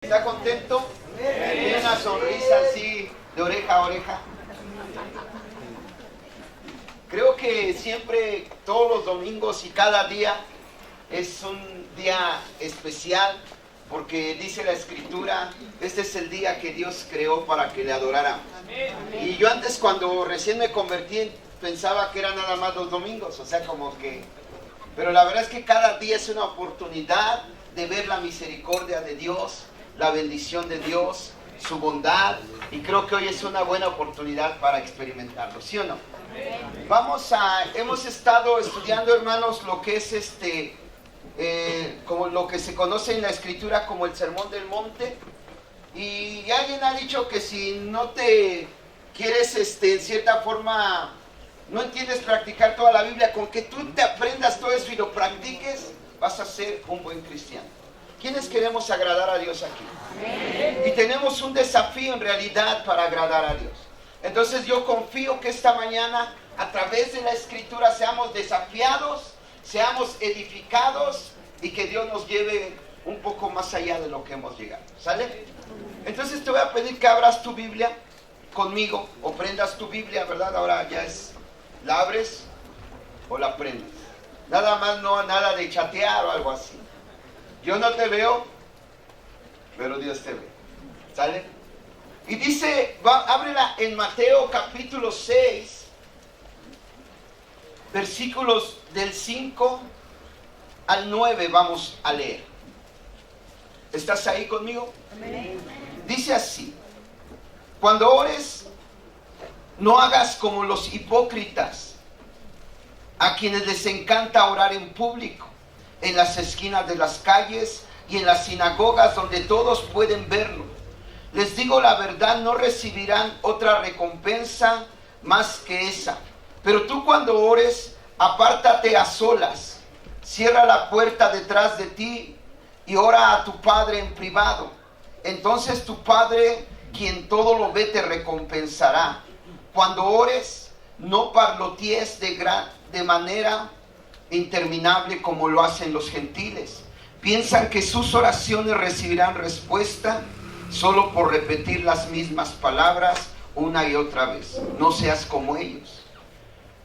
¿Está contento? Tiene una sonrisa así de oreja a oreja. Creo que siempre, todos los domingos y cada día es un día especial porque dice la Escritura, este es el día que Dios creó para que le adoráramos. Y yo antes, cuando recién me convertí, pensaba que eran nada más los domingos, o sea, como que... Pero la verdad es que cada día es una oportunidad de ver la misericordia de Dios, la bendición de Dios, su bondad, y creo que hoy es una buena oportunidad para experimentarlo, ¿sí o no? Hemos estado estudiando, hermanos, lo que es como lo que se conoce en la Escritura como el Sermón del Monte, y alguien ha dicho que si no te quieres, en cierta forma, no entiendes practicar toda la Biblia, con que tú te aprendas todo eso y lo practiques, vas a ser un buen cristiano. ¿Quiénes queremos agradar a Dios aquí? Amén. Y tenemos un desafío en realidad para agradar a Dios. Entonces yo confío que esta mañana, a través de la Escritura, seamos desafiados, seamos edificados y que Dios nos lleve un poco más allá de lo que hemos llegado. ¿Sale? Entonces te voy a pedir que abras tu Biblia conmigo, o prendas tu Biblia, ¿verdad? Ahora ya es, la abres o la prendes. Nada más, no nada de chatear o algo así. Yo no te veo, pero Dios te ve. ¿Sale? Y dice, ábrela en Mateo capítulo 6, versículos del 5 al 9 vamos a leer. ¿Estás ahí conmigo? Amén. Dice así: cuando ores, no hagas como los hipócritas, a quienes les encanta orar en público, en las esquinas de las calles y en las sinagogas donde todos pueden verlo. Les digo la verdad, no recibirán otra recompensa más que esa. Pero tú, cuando ores, apártate a solas, cierra la puerta detrás de ti y ora a tu Padre en privado. Entonces tu Padre, quien todo lo ve, te recompensará. Cuando ores, no parlotees de manera interminable como lo hacen los gentiles. Piensan que sus oraciones recibirán respuesta solo por repetir las mismas palabras una y otra vez. No seas como ellos,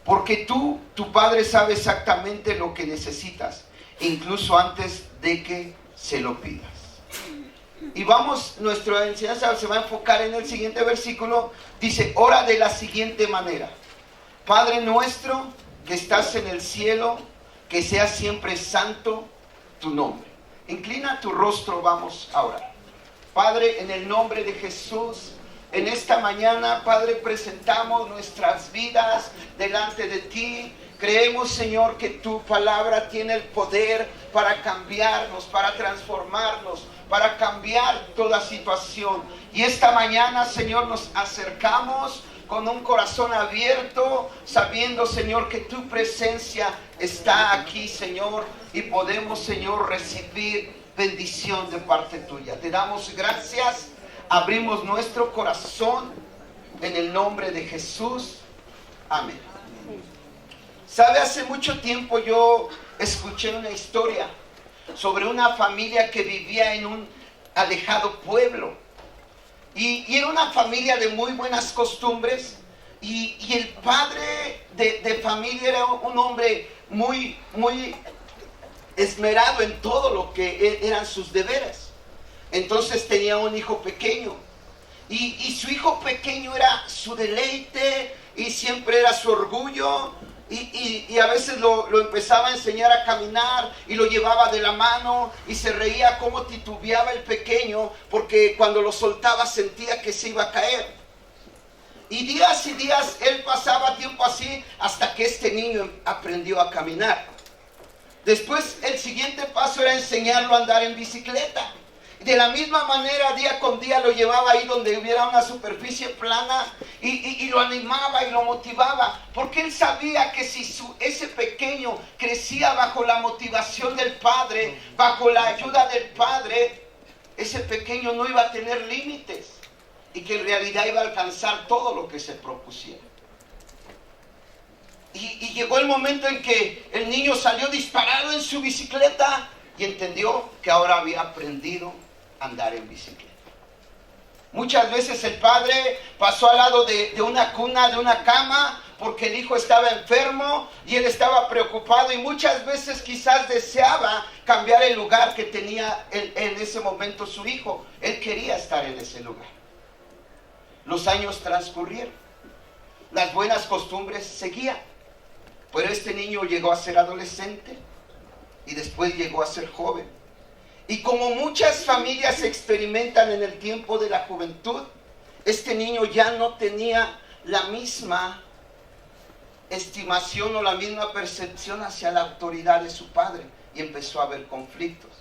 porque tu Padre sabe exactamente lo que necesitas, incluso antes de que se lo pidas. Y nuestra enseñanza se va a enfocar en el siguiente versículo. Dice, ora de la siguiente manera: Padre nuestro que estás en el cielo, que sea siempre santo tu nombre. Inclina tu rostro, vamos a orar. Padre, en el nombre de Jesús, en esta mañana, Padre, presentamos nuestras vidas delante de ti. Creemos, Señor, que tu palabra tiene el poder para cambiarnos, para transformarnos, para cambiar toda situación. Y esta mañana, Señor, nos acercamos con un corazón abierto, sabiendo, Señor, que tu presencia está aquí, Señor, y podemos, Señor, recibir bendición de parte tuya. Te damos gracias, abrimos nuestro corazón en el nombre de Jesús. Amén. Sabe, hace mucho tiempo yo escuché una historia sobre una familia que vivía en un alejado pueblo. Y era una familia de muy buenas costumbres. Y el padre de familia era un hombre muy esmerado en todo lo que eran sus deberes. Entonces tenía un hijo pequeño. Y su hijo pequeño era su deleite y siempre era su orgullo. Y a veces lo empezaba a enseñar a caminar y lo llevaba de la mano y se reía cómo titubeaba el pequeño, porque cuando lo soltaba sentía que se iba a caer. Y días él pasaba tiempo así hasta que este niño aprendió a caminar. Después el siguiente paso era enseñarlo a andar en bicicleta. De la misma manera, día con día lo llevaba ahí donde hubiera una superficie plana y lo animaba y lo motivaba, porque él sabía que si ese pequeño crecía bajo la motivación del padre, bajo la ayuda del padre, ese pequeño no iba a tener límites y que en realidad iba a alcanzar todo lo que se propusiera. Y llegó el momento en que el niño salió disparado en su bicicleta y entendió que ahora había aprendido andar en bicicleta. Muchas veces el padre pasó al lado de una cuna, de una cama, porque el hijo estaba enfermo y él estaba preocupado, y muchas veces quizás deseaba cambiar el lugar que tenía en ese momento su hijo. Él quería estar en ese lugar. Los años transcurrieron, las buenas costumbres seguían, pero este niño llegó a ser adolescente y después llegó a ser joven. Y como muchas familias experimentan en el tiempo de la juventud, este niño ya no tenía la misma estimación o la misma percepción hacia la autoridad de su padre, y empezó a haber conflictos.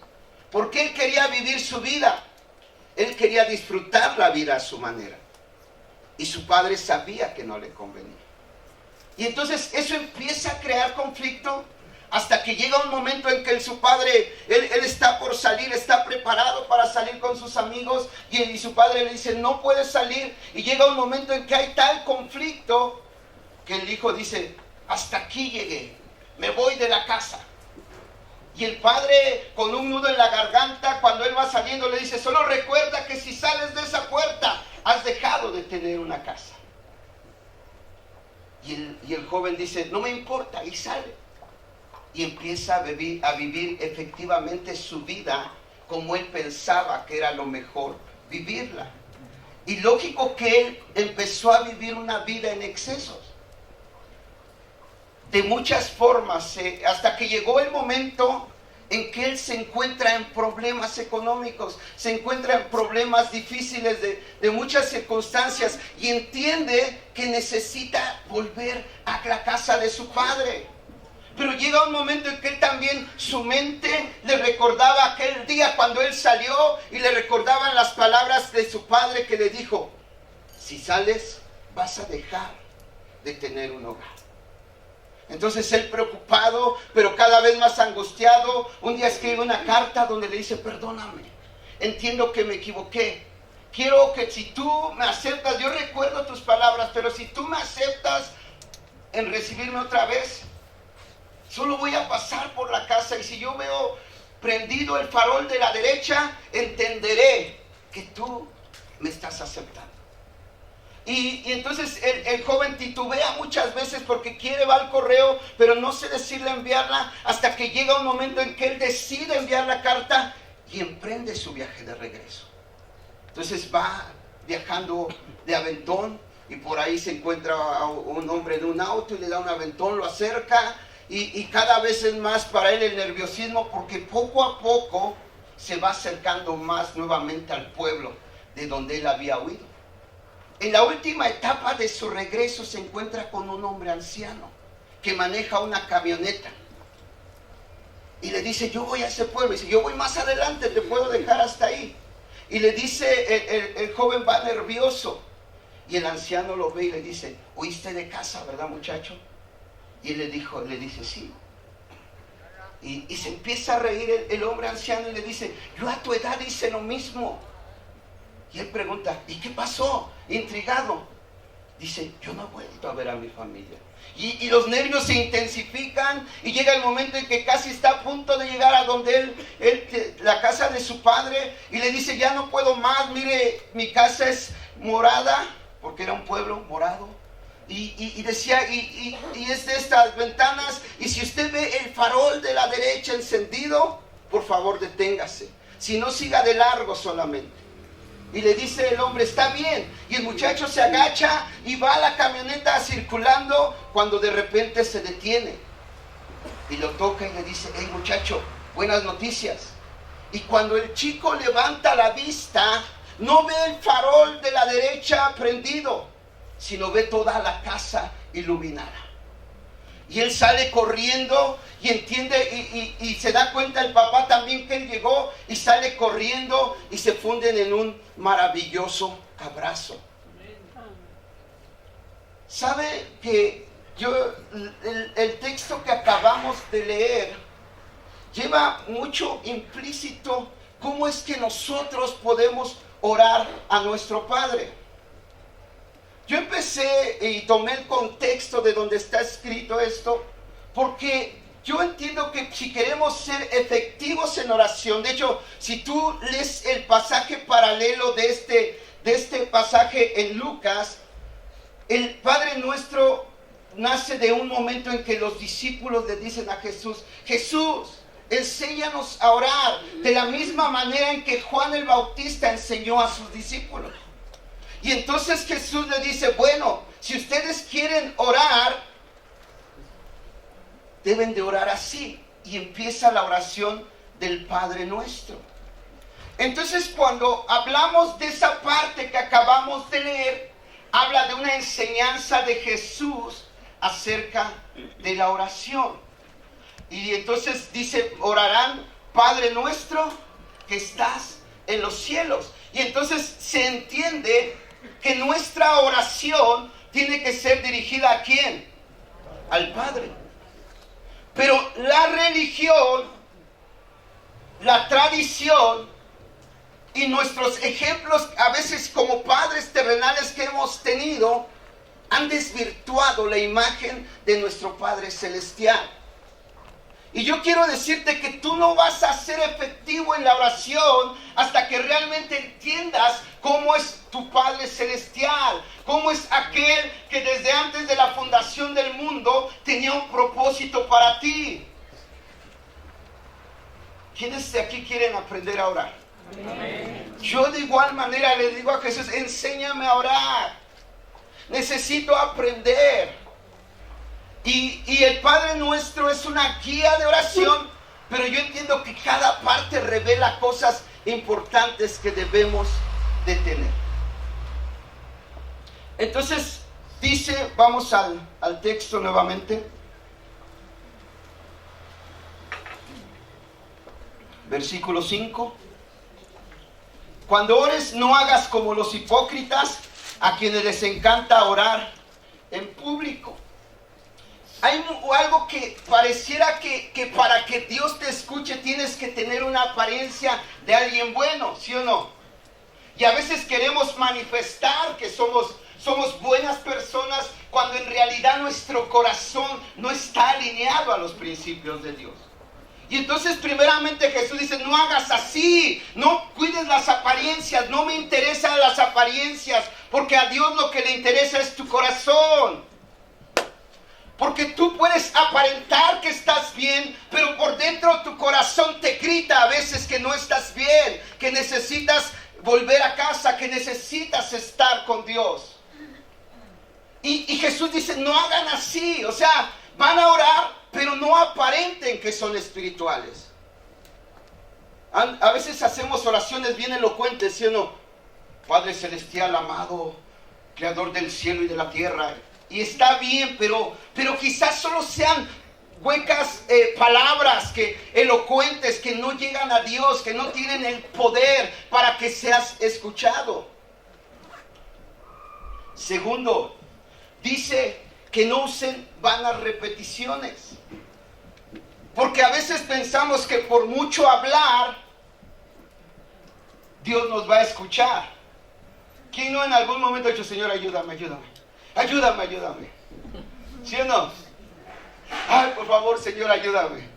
Porque él quería vivir su vida, él quería disfrutar la vida a su manera, y su padre sabía que no le convenía. Y entonces eso empieza a crear conflicto, hasta que llega un momento en que su padre, él está por salir, está preparado para salir con sus amigos, y su padre le dice, no puedes salir. Y llega un momento en que hay tal conflicto que el hijo dice, hasta aquí llegué, me voy de la casa. Y el padre, con un nudo en la garganta, cuando él va saliendo, le dice, solo recuerda que si sales de esa puerta, has dejado de tener una casa. Y el joven dice, no me importa, y sale. Y empieza a vivir efectivamente su vida como él pensaba que era lo mejor vivirla. Y lógico que él empezó a vivir una vida en excesos, de muchas formas, hasta que llegó el momento en que él se encuentra en problemas económicos, se encuentra en problemas difíciles de muchas circunstancias, y entiende que necesita volver a la casa de su padre. Pero llega un momento en que él también, su mente le recordaba aquel día cuando él salió, y le recordaban las palabras de su padre que le dijo, si sales vas a dejar de tener un hogar. Entonces él, preocupado, pero cada vez más angustiado, un día escribe una carta donde le dice, perdóname, entiendo que me equivoqué, quiero que si tú me aceptas, yo recuerdo tus palabras, pero si tú me aceptas en recibirme otra vez, solo voy a pasar por la casa, y si yo veo prendido el farol de la derecha, entenderé que tú me estás aceptando. Y entonces el joven titubea muchas veces porque va al correo, pero no se decide enviarla, hasta que llega un momento en que él decide enviar la carta y emprende su viaje de regreso. Entonces va viajando de aventón, y por ahí se encuentra a un hombre de un auto y le da un aventón, lo acerca, y cada vez es más para él el nerviosismo, porque poco a poco se va acercando más nuevamente al pueblo de donde él había huido. En la última etapa de su regreso se encuentra con un hombre anciano que maneja una camioneta, y le dice, yo voy a ese pueblo. Y dice, yo voy más adelante, te puedo dejar hasta ahí. Y le dice, el joven va nervioso, y el anciano lo ve y le dice, ¿huiste de casa, verdad, muchacho? Y él le dice, sí. Y se empieza a reír el hombre anciano y le dice, yo a tu edad hice lo mismo. Y él pregunta, ¿y qué pasó? Intrigado. Dice, yo no he vuelto a ver a mi familia. Y los nervios se intensifican, y llega el momento en que casi está a punto de llegar a donde la casa de su padre, y le dice, ya no puedo más, mire, mi casa es morada, porque era un pueblo morado. Y decía, y es de estas ventanas, y si usted ve el farol de la derecha encendido, por favor deténgase, si no siga de largo solamente. Y le dice el hombre, está bien. Y el muchacho se agacha y va a la camioneta circulando, cuando de repente se detiene y lo toca y le dice, hey muchacho, buenas noticias. Y cuando el chico levanta la vista, no ve el farol de la derecha prendido, sino ve toda la casa iluminada. Y él sale corriendo y entiende, y se da cuenta el papá también que él llegó, y sale corriendo y se funden en un maravilloso abrazo. ¿Sabe que el texto que acabamos de leer lleva mucho implícito cómo es que nosotros podemos orar a nuestro Padre? Yo empecé y tomé el contexto de donde está escrito esto, porque yo entiendo que si queremos ser efectivos en oración, de hecho, si tú lees el pasaje paralelo de este pasaje en Lucas, el Padre Nuestro nace de un momento en que los discípulos le dicen a Jesús, Jesús, enséñanos a orar de la misma manera en que Juan el Bautista enseñó a sus discípulos. Y entonces Jesús le dice, bueno, si ustedes quieren orar, deben de orar así. Y empieza la oración del Padre Nuestro. Entonces, cuando hablamos de esa parte que acabamos de leer, habla de una enseñanza de Jesús acerca de la oración. Y entonces dice, orarán, Padre Nuestro que estás en los cielos. Y entonces se entiende que nuestra oración tiene que ser dirigida ¿a quién? Al Padre. Pero la religión, la tradición y nuestros ejemplos, a veces como padres terrenales que hemos tenido, han desvirtuado la imagen de nuestro Padre Celestial. Y yo quiero decirte que tú no vas a ser efectivo en la oración hasta que realmente entiendas cómo es tu Padre Celestial, cómo es aquel que desde antes de la fundación del mundo tenía un propósito para ti. ¿Quiénes de aquí quieren aprender a orar? Amén. Yo de igual manera le digo a Jesús, enséñame a orar. Necesito aprender. Y el Padre Nuestro es una guía de oración, pero yo entiendo que cada parte revela cosas importantes que debemos de tener. Entonces dice, vamos al texto nuevamente. Versículo 5. Cuando ores, no hagas como los hipócritas, a quienes les encanta orar en público. Hay algo que pareciera que para que Dios te escuche tienes que tener una apariencia de alguien bueno, ¿sí o no? Y a veces queremos manifestar que somos buenas personas cuando en realidad nuestro corazón no está alineado a los principios de Dios. Y entonces primeramente Jesús dice, no hagas así, no cuides las apariencias, no me interesan las apariencias, porque a Dios lo que le interesa es tu corazón. Porque tú puedes aparentar que estás bien, pero por dentro tu corazón te grita a veces que no estás bien, que necesitas volver a casa, que necesitas estar con Dios. Y Jesús dice, no hagan así, o sea, van a orar, pero no aparenten que son espirituales. A veces hacemos oraciones bien elocuentes, ¿sí o no? Padre Celestial, amado, Creador del cielo y de la tierra. Y está bien, pero quizás solo sean huecas palabras elocuentes que no llegan a Dios, que no tienen el poder para que seas escuchado. Segundo, dice que no usen vanas repeticiones. Porque a veces pensamos que por mucho hablar, Dios nos va a escuchar. ¿Quién no en algún momento ha dicho, Señor, ayúdame, ayúdame? Ayúdame, ayúdame. ¿Sí o no? Ay, por favor, Señor, ayúdame.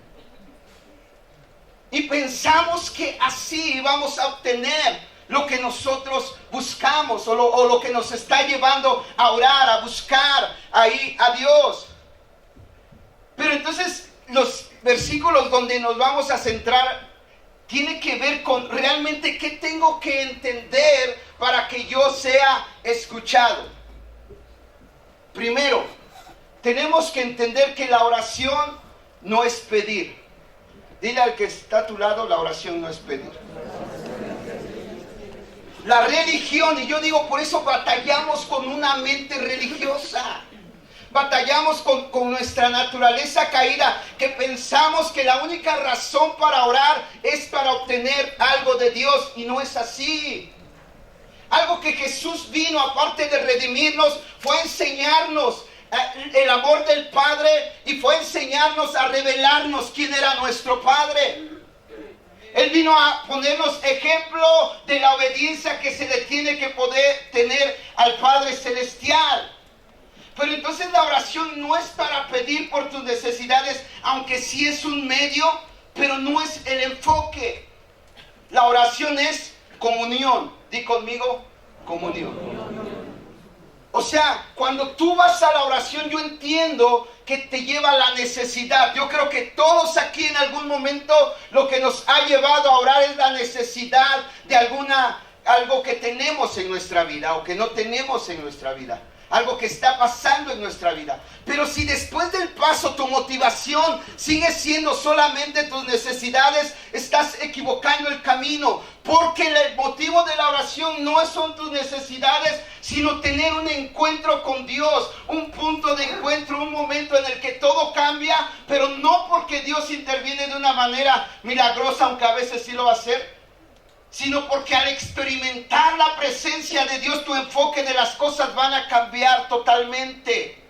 Y pensamos que así vamos a obtener lo que nosotros buscamos o lo que nos está llevando a orar, a buscar ahí a Dios. Pero entonces los versículos donde nos vamos a centrar tiene que ver con realmente qué tengo que entender para que yo sea escuchado. Primero, tenemos que entender que la oración no es pedir. Dile al que está a tu lado, la oración no es pedir. La religión, y yo digo, por eso batallamos con una mente religiosa. Batallamos con nuestra naturaleza caída, que pensamos que la única razón para orar es para obtener algo de Dios, y no es así. Algo que Jesús vino, aparte de redimirnos, fue enseñarnos el amor del Padre y fue enseñarnos a revelarnos quién era nuestro Padre. Él vino a ponernos ejemplo de la obediencia que se le tiene que poder tener al Padre Celestial. Pero entonces la oración no es para pedir por tus necesidades, aunque sí es un medio, pero no es el enfoque. La oración es comunión. Di conmigo, comunión. O sea, cuando tú vas a la oración, yo entiendo que te lleva a la necesidad. Yo creo que todos aquí en algún momento lo que nos ha llevado a orar es la necesidad de algo que tenemos en nuestra vida o que no tenemos en nuestra vida. Algo que está pasando en nuestra vida. Pero si después del paso tu motivación sigue siendo solamente tus necesidades, estás equivocando el camino. Porque el motivo de la oración no son tus necesidades, sino tener un encuentro con Dios. Un punto de encuentro, un momento en el que todo cambia, pero no porque Dios interviene de una manera milagrosa, aunque a veces sí lo va a hacer, sino porque al experimentar la presencia de Dios, tu enfoque de las cosas van a cambiar totalmente.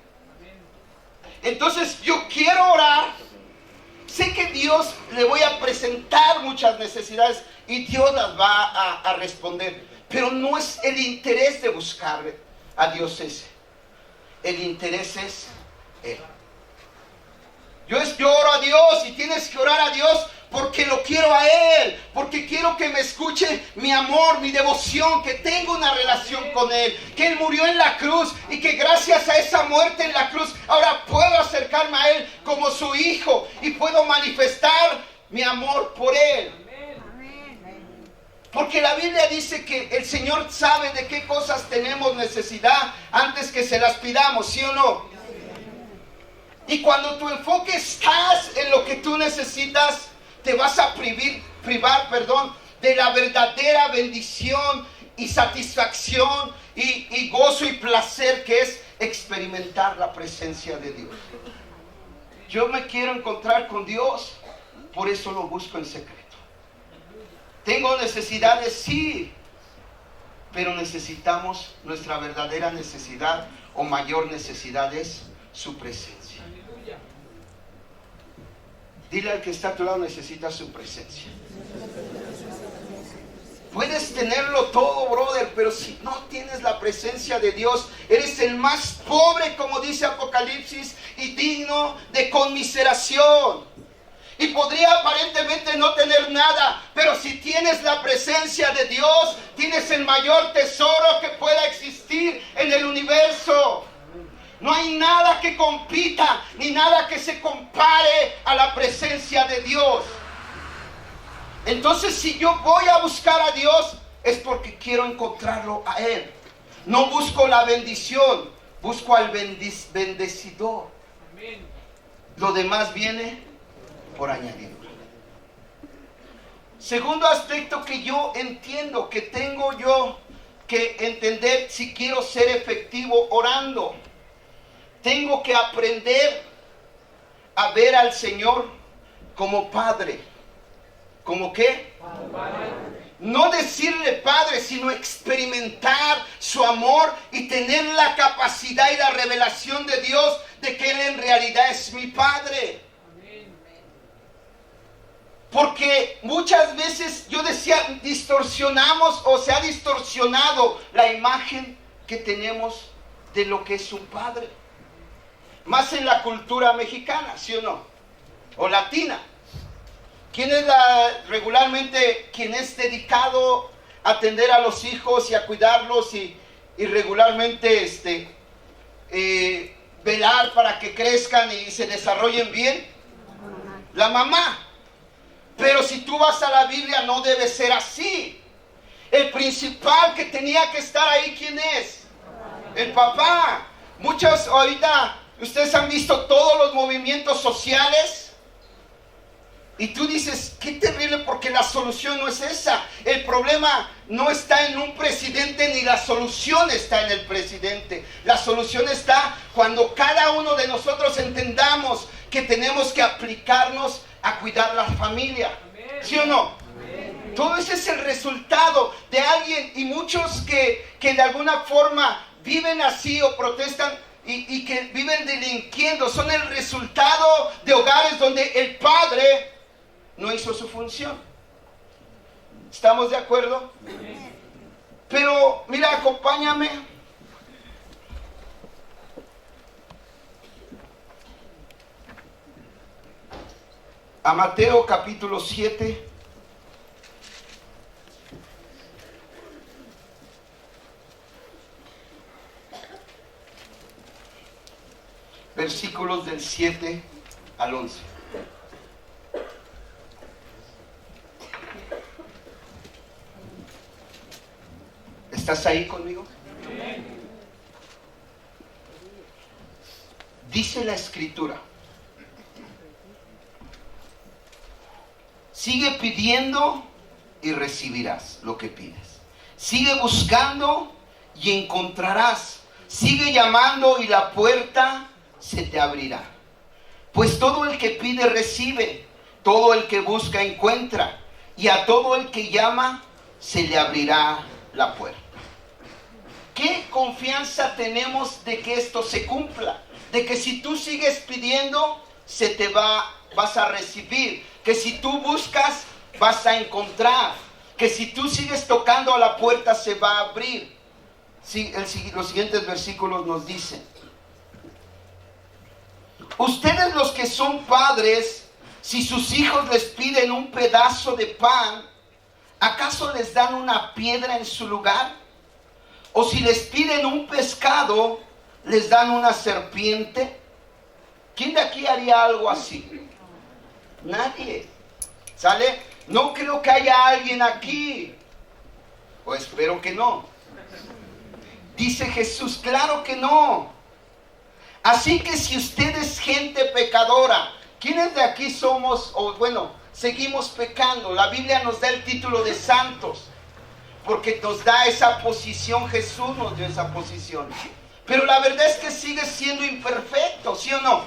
Entonces yo quiero orar. Sé que Dios le voy a presentar muchas necesidades y Dios las va a responder. Pero no es el interés de buscar a Dios ese. El interés es Él. Yo oro a Dios y tienes que orar a Dios porque lo quiero a Él, porque quiero que me escuche mi amor, mi devoción, que tengo una relación con Él, que Él murió en la cruz y que gracias a esa muerte en la cruz ahora puedo acercarme a Él como su hijo y puedo manifestar mi amor por Él. Porque la Biblia dice que el Señor sabe de qué cosas tenemos necesidad antes que se las pidamos, ¿sí o no? Y cuando tu enfoque estás en lo que tú necesitas, te vas a privar de la verdadera bendición y satisfacción y gozo y placer que es experimentar la presencia de Dios. Yo me quiero encontrar con Dios, por eso lo busco en secreto. Tengo necesidades, sí, pero necesitamos, nuestra verdadera necesidad o mayor necesidad es su presencia. Dile al que está a tu lado, necesita su presencia. Puedes tenerlo todo, brother, pero si no tienes la presencia de Dios, eres el más pobre, como dice Apocalipsis, y digno de conmiseración. Y podría aparentemente no tener nada, pero si tienes la presencia de Dios, tienes el mayor tesoro que pueda existir en el universo. No hay nada que compita, ni nada que se compare a la presencia de Dios. Entonces, si yo voy a buscar a Dios, es porque quiero encontrarlo a Él. No busco la bendición, busco al bendecidor. Lo demás viene por añadidura. Segundo aspecto que yo entiendo, que tengo yo que entender si quiero ser efectivo orando. Tengo que aprender a ver al Señor como Padre. ¿Cómo qué? No decirle Padre, sino experimentar su amor y tener la capacidad y la revelación de Dios de que Él en realidad es mi Padre. Porque muchas veces yo decía, distorsionamos o se ha distorsionado la imagen que tenemos de lo que es un padre. Más en la cultura mexicana, ¿sí o no? O latina. ¿Quién es regularmente quien es dedicado a atender a los hijos y a cuidarlos y regularmente velar para que crezcan y se desarrollen bien? La mamá. Pero si tú vas a la Biblia no debe ser así. El principal que tenía que estar ahí, ¿quién es? El papá. Muchos ahorita, ustedes han visto todos los movimientos sociales y tú dices, qué terrible, porque la solución no es esa. El problema no está en un presidente ni la solución está en el presidente. La solución está cuando cada uno de nosotros entendamos que tenemos que aplicarnos a cuidar la familia. ¿Sí o no? Todo ese es el resultado de alguien, y muchos que de alguna forma viven así o protestan y que viven delinquiendo son el resultado de hogares donde el padre no hizo su función. ¿Estamos de acuerdo? Pero mira, acompáñame. a Mateo capítulo 7. Versículos del 7 al 11. ¿Estás ahí conmigo? Dice la Escritura: sigue pidiendo y recibirás lo que pides. Sigue buscando y encontrarás. Sigue llamando y la puerta se te abrirá. Pues todo el que pide recibe, todo el que busca encuentra, y a todo el que llama se le abrirá la puerta. ¿Qué confianza tenemos de que esto se cumpla? De que si tú sigues pidiendo, vas a recibir. Que si tú buscas, vas a encontrar. Que si tú sigues tocando a la puerta, se va a abrir. Sí, los siguientes versículos nos dicen: ustedes los que son padres, si sus hijos les piden un pedazo de pan, ¿acaso les dan una piedra en su lugar? O si les piden un pescado, ¿les dan una serpiente? ¿Quién de aquí haría algo así? Nadie. ¿Sale? No creo que haya alguien aquí. O espero que no. Dice Jesús, claro que no. Así que si usted es gente pecadora, ¿quiénes de aquí somos, seguimos pecando? La Biblia nos da el título de santos, porque nos da esa posición. Jesús nos dio esa posición. Pero la verdad es que sigue siendo imperfecto, ¿sí o no?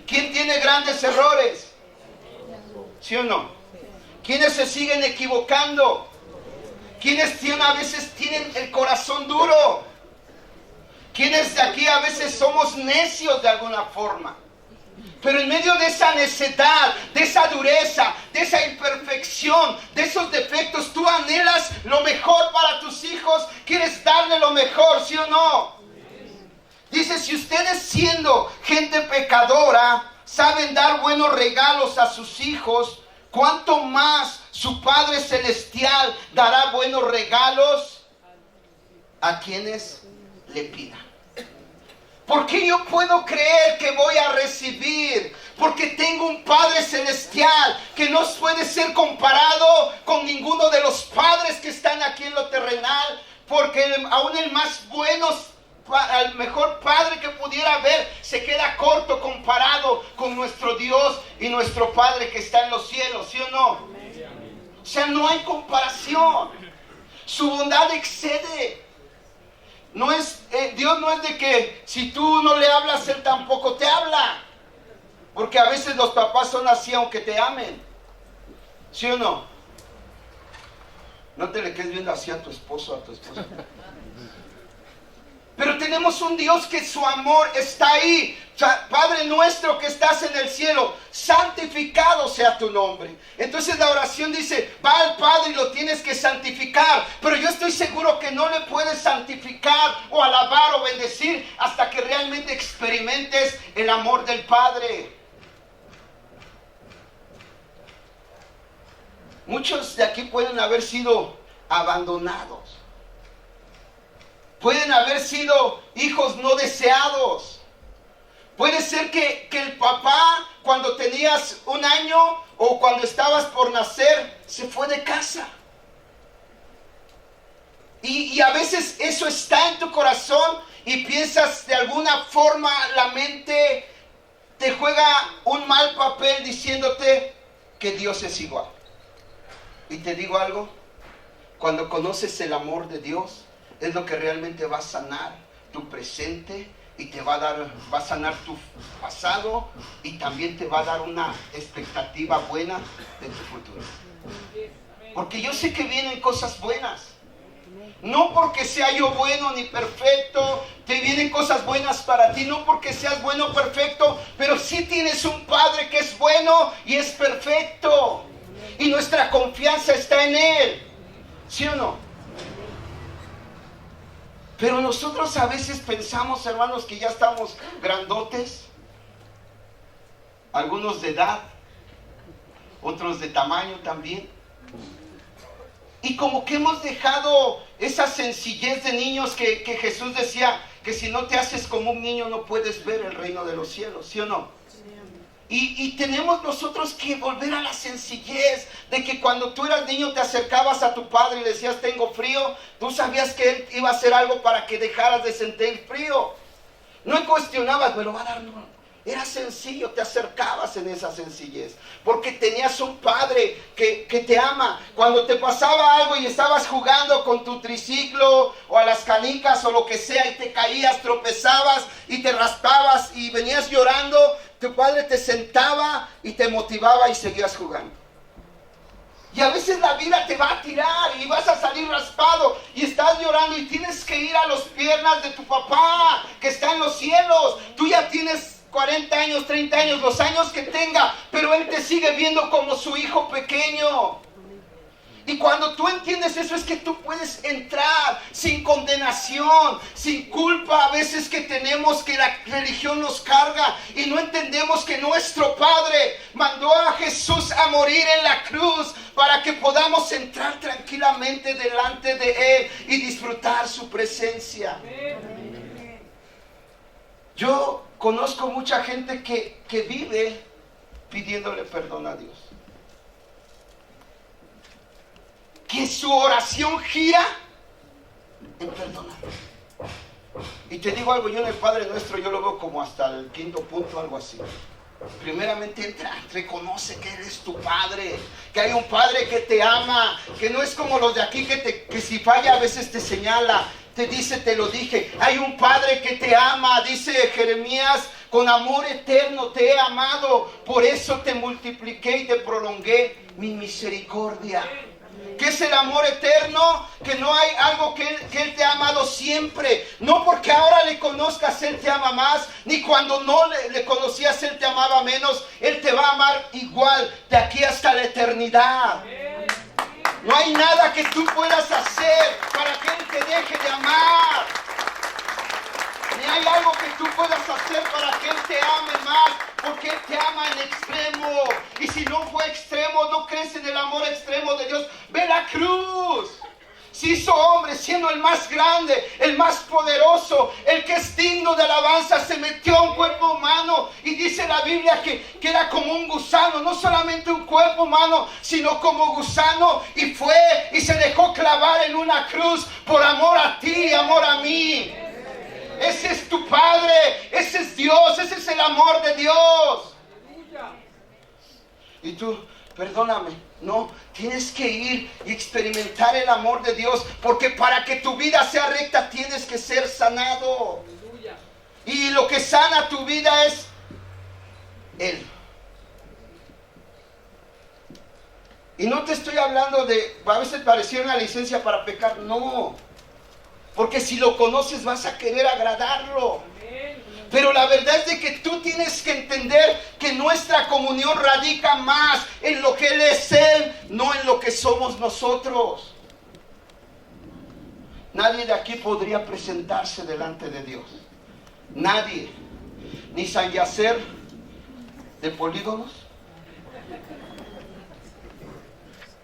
¿Quién tiene grandes errores? ¿Sí o no? ¿Quiénes se siguen equivocando? ¿Quiénes a veces tienen el corazón duro? ¿Quiénes de aquí a veces somos necios de alguna forma? Pero en medio de esa necedad, de esa dureza, de esa imperfección, de esos defectos, tú anhelas lo mejor para tus hijos, quieres darle lo mejor, ¿sí o no? Dice, si ustedes siendo gente pecadora, saben dar buenos regalos a sus hijos, ¿cuánto más su Padre Celestial dará buenos regalos a quienes le pidan? ¿Por qué yo puedo creer que voy a recibir? Porque tengo un Padre Celestial que no puede ser comparado con ninguno de los padres que están aquí en lo terrenal. Porque aún el más bueno, el mejor padre que pudiera haber, se queda corto comparado con nuestro Dios y nuestro Padre que está en los cielos, ¿sí o no? O sea, no hay comparación. Su bondad excede. Dios no es de que si tú no le hablas, Él tampoco te habla. Porque a veces los papás son así aunque te amen. ¿Sí o no? No te le quedes viendo así a tu esposo o a tu esposa. Pero tenemos un Dios que su amor está ahí. O sea, Padre nuestro que estás en el cielo, santificado sea tu nombre. Entonces la oración dice, va al Padre y lo tienes que santificar. Pero yo estoy seguro que no le puedes santificar o alabar o bendecir hasta que realmente experimentes el amor del Padre. Muchos de aquí pueden haber sido abandonados. Pueden haber sido hijos no deseados. Puede ser que el papá, cuando tenías 1 año o cuando estabas por nacer, se fue de casa. Y a veces eso está en tu corazón y piensas de alguna forma, la mente te juega un mal papel diciéndote que Dios es igual. Y te digo algo, cuando conoces el amor de Dios, es lo que realmente va a sanar tu presente y te va a sanar tu pasado y también te va a dar una expectativa buena de tu futuro. Porque yo sé que vienen cosas buenas. No porque sea yo bueno ni perfecto, te vienen cosas buenas para ti, no porque seas bueno o perfecto, pero sí tienes un Padre que es bueno y es perfecto. Y nuestra confianza está en Él. ¿Sí o no? Pero nosotros a veces pensamos, hermanos, que ya estamos grandotes, algunos de edad, otros de tamaño también. Y como que hemos dejado esa sencillez de niños que Jesús decía que si no te haces como un niño no puedes ver el reino de los cielos, ¿sí o no? Y tenemos nosotros que volver a la sencillez de que cuando tú eras niño te acercabas a tu padre y le decías tengo frío, tú sabías que él iba a hacer algo para que dejaras de sentir frío. No cuestionabas, me lo va a dar, no. Era sencillo, te acercabas en esa sencillez, porque tenías un padre que te ama. Cuando te pasaba algo y estabas jugando con tu triciclo o a las canicas o lo que sea y te caías, tropezabas y te raspabas y venías llorando, tu padre te sentaba y te motivaba y seguías jugando. Y a veces la vida te va a tirar y vas a salir raspado y estás llorando y tienes que ir a las piernas de tu papá que está en los cielos. Tú ya tienes 40 años, 30 años, los años que tenga, pero Él te sigue viendo como su hijo pequeño. Y cuando tú entiendes eso es que tú puedes entrar sin condenación, sin culpa a veces que tenemos, que la religión nos carga y no entendemos que nuestro Padre mandó a Jesús a morir en la cruz para que podamos entrar tranquilamente delante de Él y disfrutar su presencia. Yo conozco mucha gente que vive pidiéndole perdón a Dios. Que su oración gira en perdonar. Y te digo algo, yo en el Padre Nuestro yo lo veo como hasta el 5º punto, algo así. Primeramente entra, reconoce que eres tu Padre, que hay un Padre que te ama, que no es como los de aquí que si falla a veces te señala, te dice, te lo dije. Hay un Padre que te ama, dice Jeremías, con amor eterno te he amado, por eso te multipliqué y te prolongué mi misericordia. ¿Qué es el amor eterno? Que no hay algo que Él te ha amado siempre. No porque ahora le conozcas, Él te ama más. Ni cuando no le conocías, Él te amaba menos. Él te va a amar igual de aquí hasta la eternidad. No hay nada que tú puedas hacer para que Él te deje de amar. Ni hay algo que tú puedas hacer para que Él te ame más, porque Él te ama en extremo. Y si no fue extremo, no crees en el amor extremo de Dios, ve la cruz. Se hizo hombre siendo el más grande, el más poderoso, el que es digno de alabanza, se metió a un cuerpo humano y dice la Biblia que era como un gusano, no solamente un cuerpo humano, sino como gusano, y fue y se dejó clavar en una cruz por amor a ti, amor a mí. Ese es tu Padre, ese es Dios, ese es el amor de Dios. Y tú, perdóname, no, tienes que ir y experimentar el amor de Dios, porque para que tu vida sea recta tienes que ser sanado. Y lo que sana tu vida es Él. Y no te estoy hablando de, a veces parecía una licencia para pecar, no. Porque si lo conoces vas a querer agradarlo. Pero la verdad es de que tú tienes que entender que nuestra comunión radica más en lo que Él es Él, no en lo que somos nosotros. Nadie de aquí podría presentarse delante de Dios. Nadie. Ni San Yacer de Polígonos.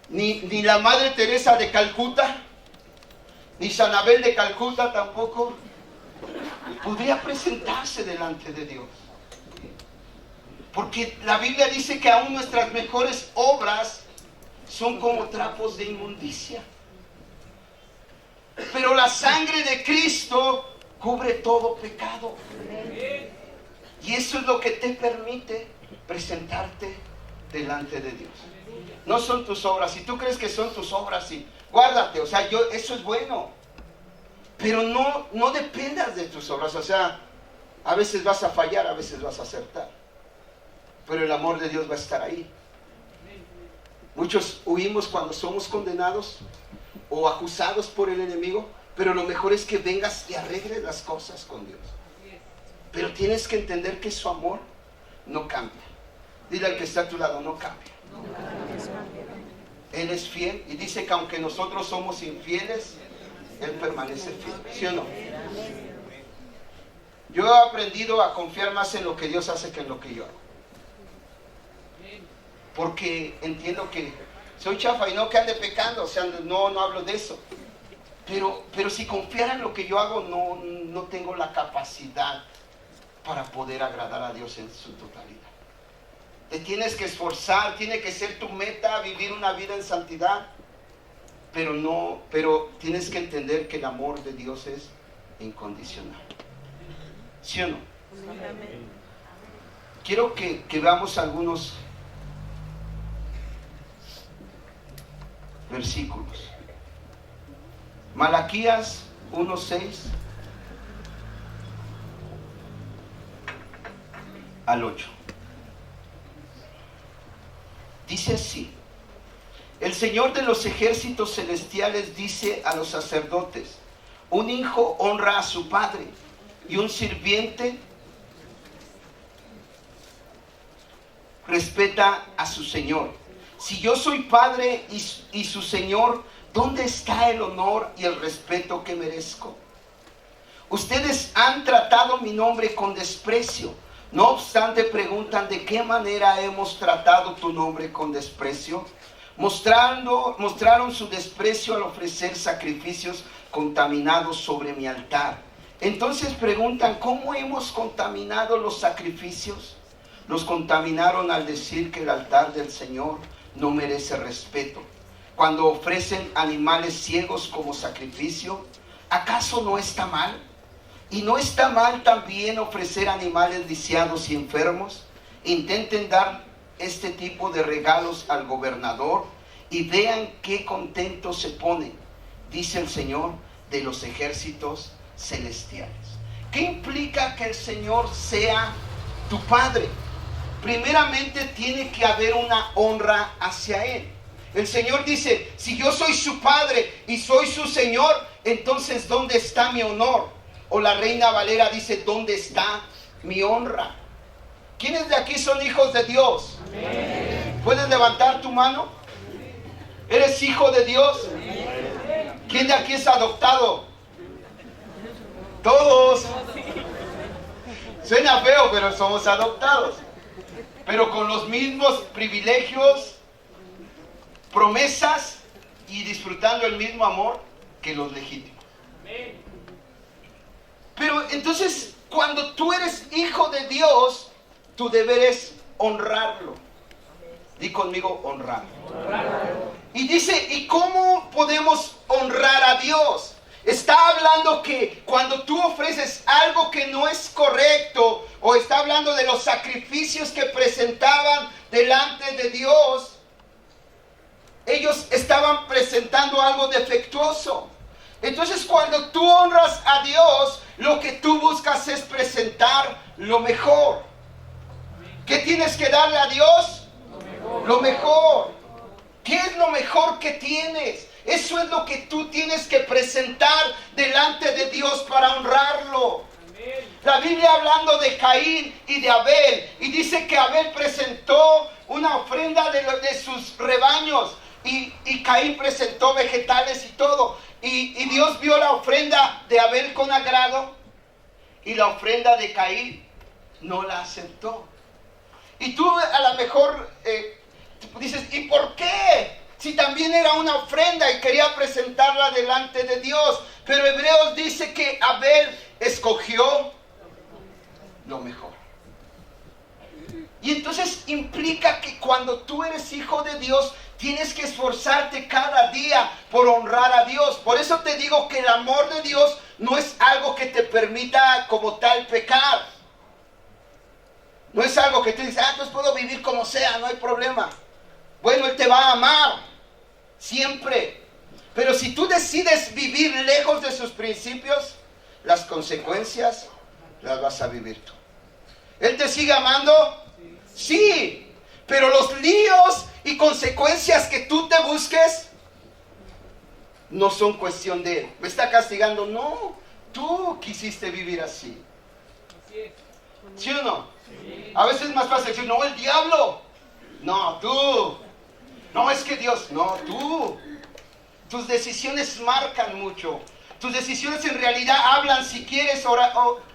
Ni la Madre Teresa de Calcuta. Ni San Abel de Calcuta tampoco podría presentarse delante de Dios. Porque la Biblia dice que aún nuestras mejores obras son como trapos de inmundicia. Pero la sangre de Cristo cubre todo pecado. Y eso es lo que te permite presentarte delante de Dios. No son tus obras. Si tú crees que son tus obras, sí, guárdate. O sea, eso es bueno. Pero no dependas de tus obras. O sea, a veces vas a fallar, a veces vas a acertar. Pero el amor de Dios va a estar ahí. Muchos huimos cuando somos condenados o acusados por el enemigo. Pero lo mejor es que vengas y arregles las cosas con Dios. Pero tienes que entender que su amor no cambia. Dile al que está a tu lado, no cambia. Él es fiel y dice que aunque nosotros somos infieles, Él permanece fiel. ¿Sí o no? Yo he aprendido a confiar más en lo que Dios hace que en lo que yo hago. porque entiendo que soy chafa y no que ande pecando, o sea, no hablo de eso. Pero si confiara en lo que yo hago, no tengo la capacidad para poder agradar a Dios en su totalidad. Te tienes que esforzar, tiene que ser tu meta vivir una vida en santidad, pero tienes que entender que el amor de Dios es incondicional. ¿Sí o no? Amén. Quiero que veamos algunos versículos. Malaquías 1:6 al 8. Dice así: el Señor de los ejércitos celestiales dice a los sacerdotes: un hijo honra a su padre y un sirviente respeta a su Señor. Si yo soy padre y su Señor, ¿dónde está el honor y el respeto que merezco? Ustedes han tratado mi nombre con desprecio. No obstante, preguntan: ¿de qué manera hemos tratado tu nombre con desprecio? Mostraron su desprecio al ofrecer sacrificios contaminados sobre mi altar. Entonces preguntan: ¿cómo hemos contaminado los sacrificios? Los contaminaron al decir que el altar del Señor no merece respeto. Cuando ofrecen animales ciegos como sacrificio, ¿acaso no está mal? ¿Y no está mal también ofrecer animales lisiados y enfermos? Intenten dar este tipo de regalos al gobernador y vean qué contento se pone, dice el Señor de los ejércitos celestiales. ¿Qué implica que el Señor sea tu Padre? Primeramente tiene que haber una honra hacia Él. El Señor dice: si yo soy su Padre y soy su Señor, entonces ¿dónde está mi honor? O la Reina Valera dice: ¿dónde está mi honra? ¿Quiénes de aquí son hijos de Dios? Amén. ¿Puedes levantar tu mano? ¿Eres hijo de Dios? Amén. ¿Quién de aquí es adoptado? Todos. Suena feo, pero somos adoptados. Pero con los mismos privilegios, promesas y disfrutando el mismo amor que los legítimos. Pero entonces, cuando tú eres hijo de Dios, tu deber es honrarlo. Di conmigo: honrarlo. Y dice: ¿y cómo podemos honrar a Dios? Está hablando que cuando tú ofreces algo que no es correcto, o está hablando de los sacrificios que presentaban delante de Dios, ellos estaban presentando algo defectuoso. Entonces, cuando tú honras a Dios, lo que tú buscas es presentar lo mejor. ¿Qué tienes que darle a Dios? Lo mejor. ¿Qué es lo mejor que tienes? Eso es lo que tú tienes que presentar delante de Dios para honrarlo. La Biblia hablando de Caín y de Abel, y dice que Abel presentó una ofrenda de sus rebaños, y Caín presentó vegetales y todo, y Dios vio la ofrenda de Abel con agrado, y la ofrenda de Caín no la aceptó. Y tú a lo mejor dices: ¿y por qué? Si también era una ofrenda y quería presentarla delante de Dios. Pero Hebreos dice que Abel escogió lo mejor. Y entonces implica que cuando tú eres hijo de Dios, tienes que esforzarte cada día por honrar a Dios. Por eso te digo que el amor de Dios no es algo que te permita como tal pecar. No es algo que tú dices: pues puedo vivir como sea, no hay problema. Bueno, Él te va a amar siempre. Pero si tú decides vivir lejos de sus principios, las consecuencias las vas a vivir tú. ¿Él te sigue amando? Sí. Pero los líos y consecuencias que tú te busques no son cuestión de Él. ¿Me está castigando? No. Tú quisiste vivir así. ¿Sí o no? A veces es más fácil decir: no, el diablo. No, tú. No, es que Dios. No, tú. Tus decisiones marcan mucho. Tus decisiones en realidad hablan si quieres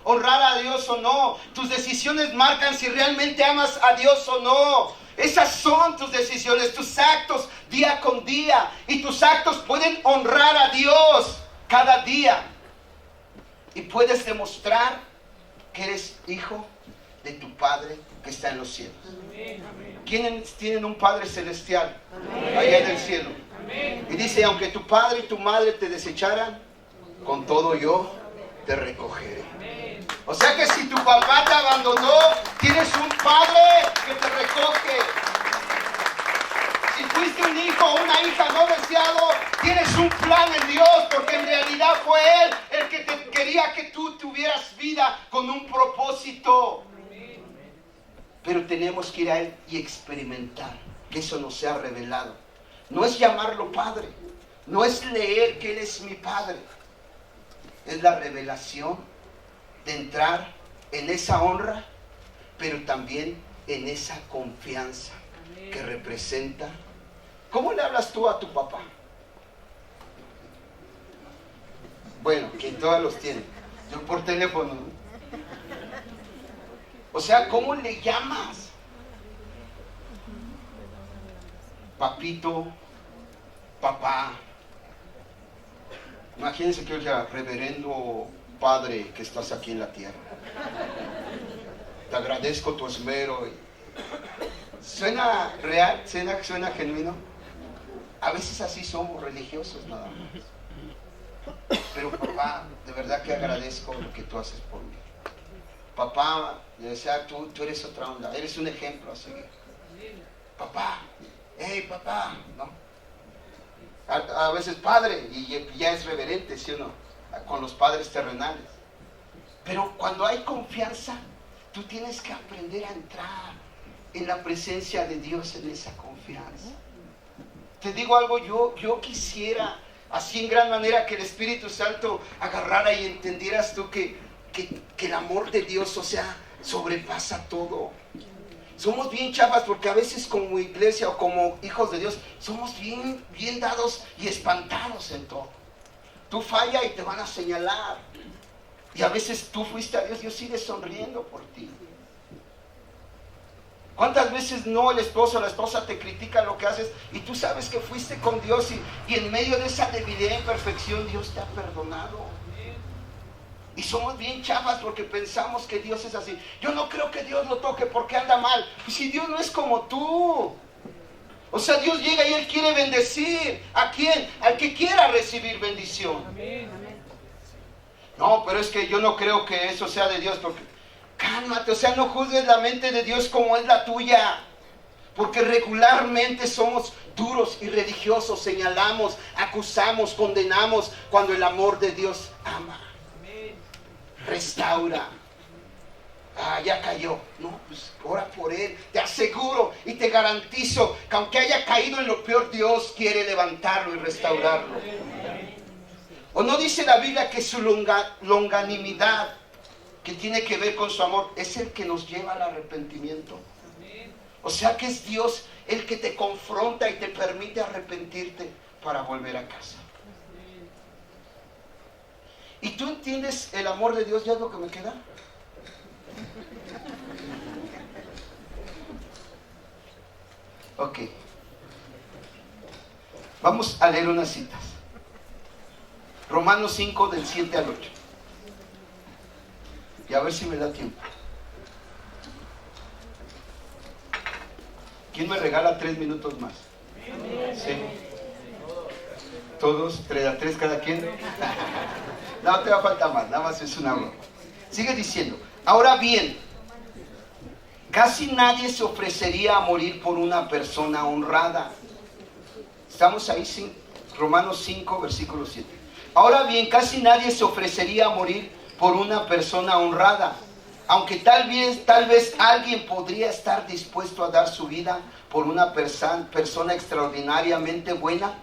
honrar a Dios o no. Tus decisiones marcan si realmente amas a Dios o no. Esas son tus decisiones, tus actos día con día. Y tus actos pueden honrar a Dios cada día. Y puedes demostrar que eres hijo de tu Padre que está en los cielos. ¿Quiénes tienen un Padre celestial allá en el cielo? Y dice, aunque tu padre y tu madre te desecharan, con todo yo te recogeré. O sea que si tu papá te abandonó, tienes un Padre que te recoge. Si fuiste un hijo o una hija no deseado, tienes un plan en Dios, porque en realidad fue Él el que te quería que tú tuvieras vida con un propósito. Pero tenemos que ir a Él y experimentar que eso nos sea revelado. No es llamarlo Padre, no es leer que Él es mi Padre. Es la revelación de entrar en esa honra, pero también en esa confianza que representa. ¿Cómo le hablas tú a tu papá? Bueno, quien todos los tiene. Yo por teléfono. O sea, ¿cómo le llamas? Papito, papá. Imagínense que yo diga, reverendo Padre que estás aquí en la tierra. Te agradezco tu esmero. ¿Suena real? ¿Suena genuino? A veces así somos religiosos nada más. Pero papá, de verdad que agradezco lo que tú haces por mí. Papá, le decía, tú eres otra onda, eres un ejemplo a seguir. Papá, hey papá, ¿no? A veces padre, y ya es reverente, ¿sí o no? Con los padres terrenales. Pero cuando hay confianza, tú tienes que aprender a entrar en la presencia de Dios, en esa confianza. Te digo algo, yo quisiera, así en gran manera, que el Espíritu Santo agarrara y entendieras tú que el amor de Dios, o sea, sobrepasa todo. Somos bien chavas porque a veces como iglesia o como hijos de Dios somos bien dados y espantados en todo. Tú fallas y te van a señalar. Y a veces tú fuiste a Dios sigue sonriendo por ti. ¿Cuántas veces no el esposo o la esposa te critica lo que haces y tú sabes que fuiste con Dios y en medio de esa debilidad e imperfección Dios te ha perdonado? Y somos bien chafas porque pensamos que Dios es así. Yo no creo que Dios lo toque porque anda mal. Pues si Dios no es como tú. O sea, Dios llega y Él quiere bendecir. ¿A quién? Al que quiera recibir bendición. No, pero es que yo no creo que eso sea de Dios porque... Cálmate, o sea, no juzgues la mente de Dios como es la tuya. Porque regularmente somos duros y religiosos, señalamos, acusamos, condenamos, cuando el amor de Dios ama, restaura. Ya cayó. No, pues ora por él. Te aseguro y te garantizo que aunque haya caído en lo peor, Dios quiere levantarlo y restaurarlo. ¿O no dice la Biblia que su longanimidad, que tiene que ver con su amor, es el que nos lleva al arrepentimiento? O sea que es Dios el que te confronta y te permite arrepentirte para volver a casa. ¿Y tú entiendes el amor de Dios? ¿Ya es lo que me queda? Ok. Vamos a leer unas citas. Romanos 5 del 7 al 8. Y a ver si me da tiempo. ¿Quién me regala 3 minutos más? ¿Sí? ¿Todos? ¿3 cada quien? No te va a faltar más, nada más es una broma. Sigue diciendo, ahora bien, casi nadie se ofrecería a morir por una persona honrada. Estamos ahí, Romanos 5, versículo 7. Ahora bien, casi nadie se ofrecería a morir por una persona honrada, aunque tal vez alguien podría estar dispuesto a dar su vida por una persona extraordinariamente buena.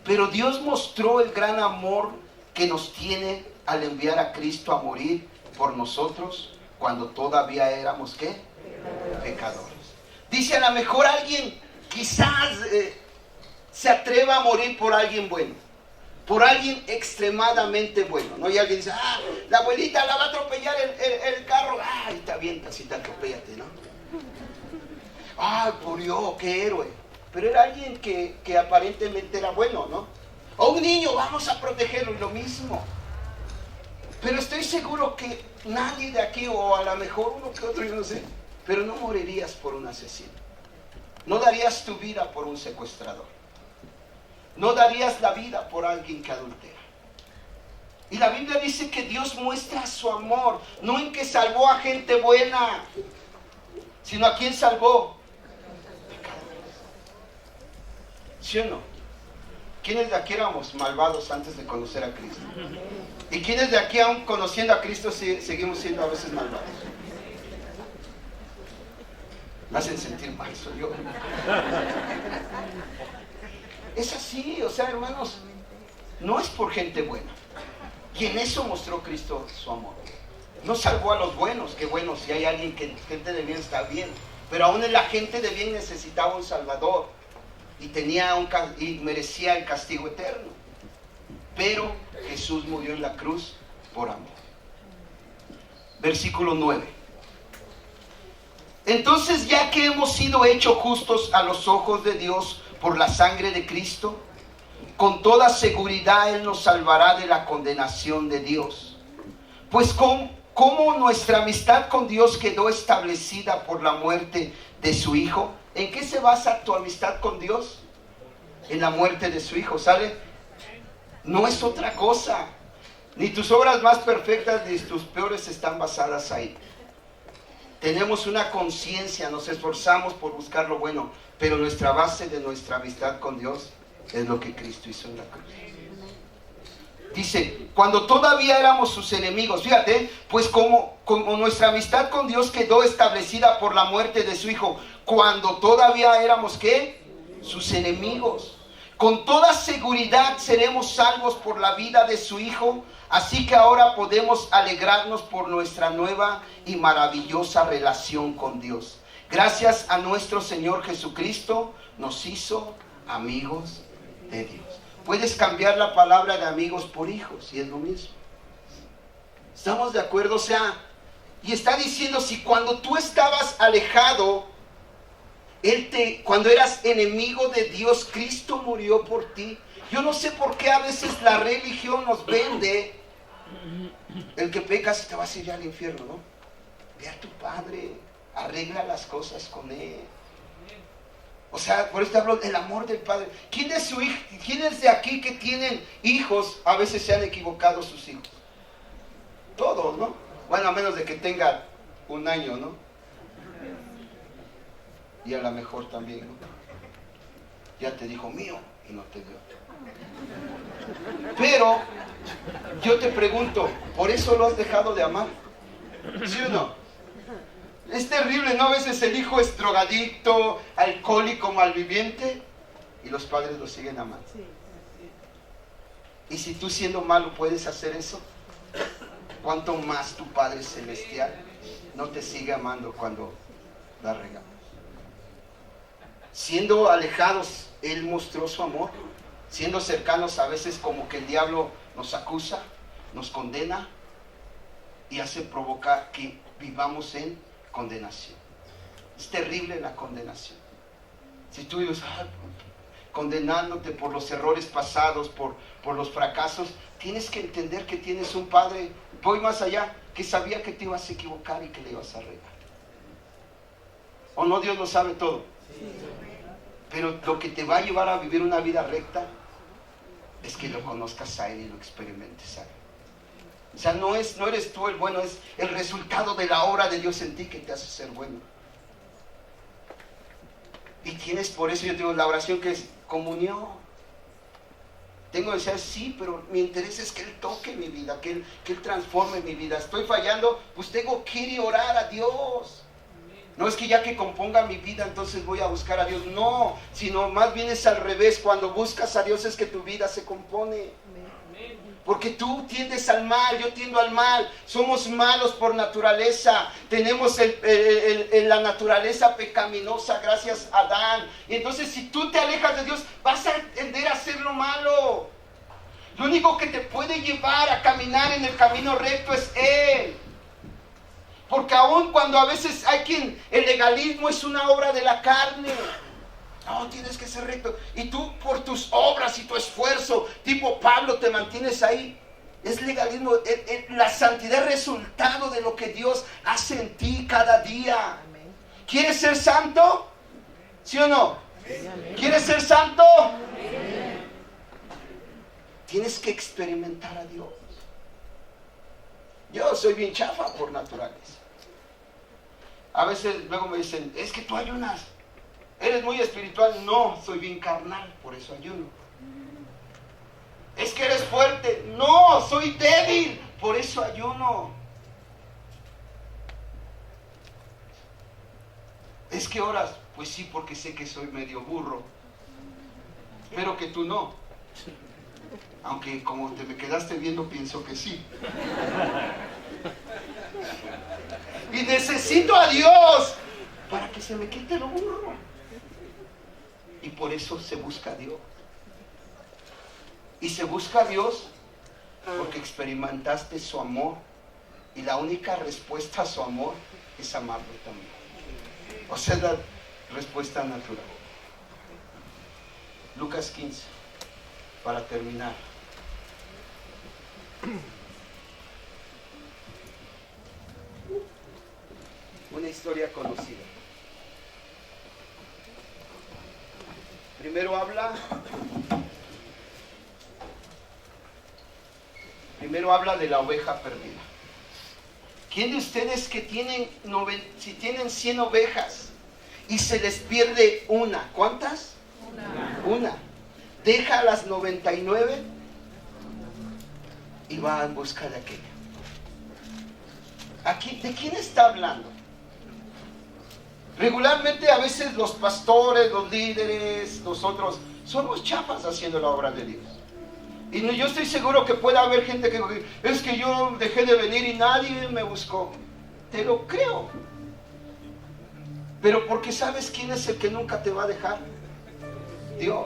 Pero Dios mostró el gran amor que nos tiene al enviar a Cristo a morir por nosotros cuando todavía éramos, ¿qué? Pecadores. Dice, a lo mejor alguien quizás se atreva a morir por alguien bueno, por alguien extremadamente bueno, ¿no? Y alguien dice, la abuelita la va a atropellar el carro, y te avientas y te atropéllate, ¿no? murió, qué héroe. Pero era alguien que aparentemente era bueno, ¿no? O un niño, vamos a protegerlo, y lo mismo. Pero estoy seguro que nadie de aquí, o a lo mejor uno que otro, yo no sé, pero no morirías por un asesino. No darías tu vida por un secuestrador. No darías la vida por alguien que adultera. Y la Biblia dice que Dios muestra su amor, no en que salvó a gente buena, sino a quien salvó. ¿Sí o no? ¿Quiénes de aquí éramos malvados antes de conocer a Cristo? ¿Y quiénes de aquí, aún conociendo a Cristo, seguimos siendo a veces malvados? Me hacen sentir mal, soy yo. Es así, o sea, hermanos, no es por gente buena. Y en eso mostró Cristo su amor. No salvó a los buenos, que bueno, si hay alguien que gente de bien está bien. Pero aún la gente de bien necesitaba un Salvador. Y merecía el castigo eterno. Pero Jesús murió en la cruz por amor. Versículo 9. Entonces, ya que hemos sido hechos justos a los ojos de Dios por la sangre de Cristo, con toda seguridad Él nos salvará de la condenación de Dios. Pues como nuestra amistad con Dios quedó establecida por la muerte de su Hijo. ¿En qué se basa tu amistad con Dios? En la muerte de su Hijo, ¿sale? No es otra cosa. Ni tus obras más perfectas ni tus peores están basadas ahí. Tenemos una conciencia, nos esforzamos por buscar lo bueno, pero nuestra base de nuestra amistad con Dios es lo que Cristo hizo en la cruz. Dice, cuando todavía éramos sus enemigos, fíjate, pues como nuestra amistad con Dios quedó establecida por la muerte de su Hijo, cuando todavía éramos, ¿qué? Sus enemigos. Con toda seguridad seremos salvos por la vida de su Hijo, así que ahora podemos alegrarnos por nuestra nueva y maravillosa relación con Dios. Gracias a nuestro Señor Jesucristo, nos hizo amigos de Dios. Puedes cambiar la palabra de amigos por hijos, y es lo mismo. ¿Estamos de acuerdo? O sea, y está diciendo, si cuando tú estabas alejado, cuando eras enemigo de Dios, Cristo murió por ti. Yo no sé por qué a veces la religión nos vende el que pecas te vas a ir al infierno, ¿no? Ve a tu padre, arregla las cosas con él. O sea, por eso te hablo del amor del Padre. ¿Quiénes de aquí que tienen hijos a veces se han equivocado sus hijos? Todos, ¿no? Bueno, a menos de que tengan un año, ¿no? Y a lo mejor también, ¿no? Ya te dijo mío y no te dio. Pero yo te pregunto, ¿por eso lo has dejado de amar? ¿Sí o no? Es terrible, ¿no? A veces el hijo es drogadicto, alcohólico, malviviente, y los padres lo siguen amando. Y si tú siendo malo puedes hacer eso, ¿cuánto más tu Padre Celestial no te sigue amando cuando la regamos? Siendo alejados, Él mostró su amor. Siendo cercanos, a veces como que el diablo nos acusa, nos condena y hace provocar que vivamos en condenación. Es terrible la condenación. Si tú dices, condenándote por los errores pasados, por los fracasos, tienes que entender que tienes un Padre, voy más allá, que sabía que te ibas a equivocar y que le ibas a regar. ¿O no? Dios lo sabe todo. Pero lo que te va a llevar a vivir una vida recta es que lo conozcas a Él y lo experimentes a Él. O sea, no eres tú el bueno, es el resultado de la obra de Dios en ti que te hace ser bueno. Y tienes, por eso yo tengo la oración que es comunión. Tengo que decir, sí, pero mi interés es que Él toque mi vida, que Él transforme mi vida. Estoy fallando, pues tengo que ir y orar a Dios. No es que ya que componga mi vida, entonces voy a buscar a Dios. No, sino más bien es al revés. Cuando buscas a Dios es que tu vida se compone. Porque tú tiendes al mal, yo tiendo al mal. Somos malos por naturaleza. Tenemos la naturaleza pecaminosa gracias a Adán. Y entonces si tú te alejas de Dios, vas a tender a hacer lo malo. Lo único que te puede llevar a caminar en el camino recto es Él. Porque aun cuando a veces hay quien, el legalismo es una obra de la carne. No, tienes que ser recto. Y tú por tus obras y tu esfuerzo, tipo Pablo, te mantienes ahí. Es legalismo. La santidad es resultado de lo que Dios hace en ti cada día. ¿Quieres ser santo? ¿Sí o no? ¿Quieres ser santo? Tienes que experimentar a Dios. Yo soy bien chafa por naturaleza. A veces luego me dicen, es que tú ayunas, eres muy espiritual. No, soy bien carnal, por eso ayuno. Es que eres fuerte. No, soy débil, por eso ayuno. Es que oras, pues sí, porque sé que soy medio burro, pero que tú no. Aunque como te me quedaste viendo, pienso que sí. Y necesito a Dios para que se me quite lo burro. Y por eso se busca a Dios. Y se busca a Dios porque experimentaste su amor. Y la única respuesta a su amor es amarlo también. O sea, es la respuesta natural. Lucas 15, para terminar. Una historia conocida. Primero habla de la oveja perdida. ¿Quién de ustedes que si tienen 100 ovejas y se les pierde una? ¿Cuántas? Una. Deja a las 99 y va en busca de aquella. Aquí, ¿de quién está hablando? Regularmente a veces los pastores, los líderes, nosotros somos chafas haciendo la obra de Dios. Y yo estoy seguro que puede haber gente que es que yo dejé de venir y nadie me buscó. Te lo creo. Pero porque ¿sabes quién es el que nunca te va a dejar? Dios.